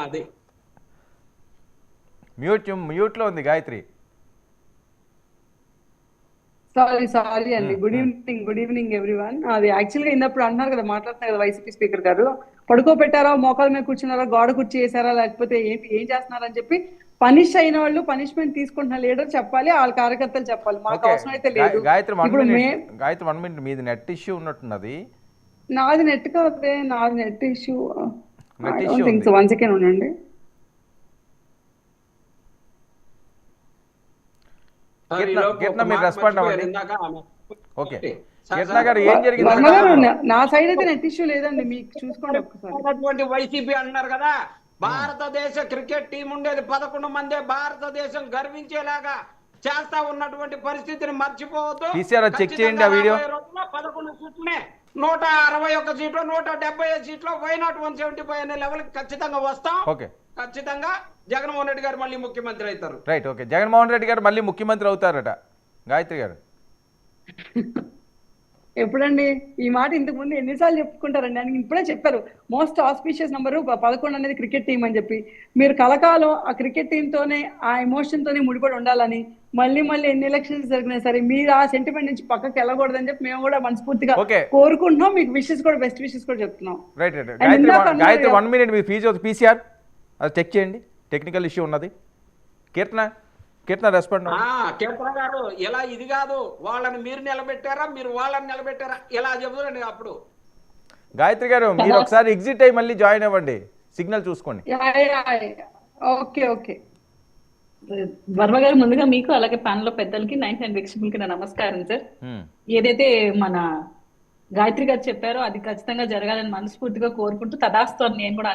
అది మ్యూట్లో ఉంది గాయత్రి. సారీ అండి. Good evening everyone. అది యాక్చువల్గా ఇందప్పుడు అన్నారు కదా, మాట్లాడుతున్నారు కదా వైసీపీ స్పీకర్ గారు, పడుకోబెట్టారా, మోకాల మీద కూర్చున్నారా, గోడ కుర్చీ చేశారా, లేకపోతే ఏంటి ఏం చేస్తున్నారని చెప్పి పనిష్ అయిన వాళ్ళు, పనిష్మెంట్ తీసుకుంటున్న లీడర్ చెప్పాలి, వాళ్ళ కార్యకర్తలు చెప్పాలి. మాకు అవసరం అయితే లేదు. గాయత్రి ఇప్పుడు గాయత్రి 1 minute మీది నెట్ ఇష్యూ ఉన్నట్టున్నది. నాది నెట్ కాదే, నాది net issue. Net I issue don't think so. 1 second ఉండండి. కీర్తన మీరు రెస్పాండ్ అవ్వండి. ఓకే కీర్తన గారు ఏం జరిగింది? వర్మ గారు, నా సైడ్ అయితే నెట్ ఇష్యూ లేదండి, మీకు చూసుకోండి ఒక్కసారి. వైసీపీ అన్నారు కదా, భారతదేశ క్రికెట్ టీం ఉండేది 11 మందే, భారతదేశం గర్వించేలాగా చేస్తా ఉన్నటువంటి పరిస్థితిని మర్చిపోవద్దు. చెక్ చేయండి ఆ వీడియో. 11 సీట్లనే 161 సీట్లు, 175 సీట్లు, వైనాట్ 175 అనే లెవెల్ ఖచ్చితంగా వస్తాం. ఓకే, ఖచ్చితంగా జగన్మోహన్ రెడ్డి గారు మళ్ళీ ముఖ్యమంత్రి అవుతారు. రైట్. ఓకే, జగన్మోహన్ రెడ్డి గారు మళ్ళీ ముఖ్యమంత్రి అవుతారట గాయత్రి గారు. ఎప్పుడండి ఈ మాట? ఇంతకు ముందు ఎన్నిసార్లు చెప్పుకుంటారండి? అని ఇప్పుడే చెప్పారు, మోస్ట్ ఆస్పిషియస్ నంబరు 11 అనేది క్రికెట్ టీం అని చెప్పి. మీరు కలకాలం ఆ క్రికెట్ టీం తోనే, ఆ ఎమోషన్ తోనే ముడిపడి ఉండాలని, మళ్ళీ మళ్ళీ ఎన్ని ఎలక్షన్స్ జరిగినా సరే మీరు ఆ సెంటిమెంట్ నుంచి పక్కకి వెళ్ళకూడదని చెప్పి మేము కూడా మనస్ఫూర్తిగా కోరుకుంటున్నాం. మీకు విషెస్ కూడా, బెస్ట్ విషెస్ కూడా చెప్తున్నాం. Right right. గాయత్రి 1 minute మీ ఫీజు పీసీఆర్ అది చెక్ చేయండి, టెక్నికల్ ఇష్యూ ఉన్నది. కీర్తన రెస్పాండ్. కీర్తన గారు, ఇలా ఇది కాదు, వాళ్ళని మీరు నిలబెట్టారా, మీరు వాళ్ళని నిలబెట్టారా, ఇలా చెబుతారండి. అప్పుడు గాయత్రి గారు మీరు ఒకసారి ఎగ్జిట్ అయ్యి మళ్ళీ జాయిన్ అవ్వండి, సిగ్నల్ చూసుకోండి. Okay okay. వర్మ గారు, ముందుగా మీకు అలాగే ప్యానల్ లో పెద్దలకి, 99 వీక్షకులకి నా నమస్కారం సార్. ఏదైతే మన గాయత్రి గారు చెప్పారో అది ఖచ్చితంగా జరగాలని మనస్ఫూర్తిగా కోరుకుంటూ తదాస్తు నేను కూడా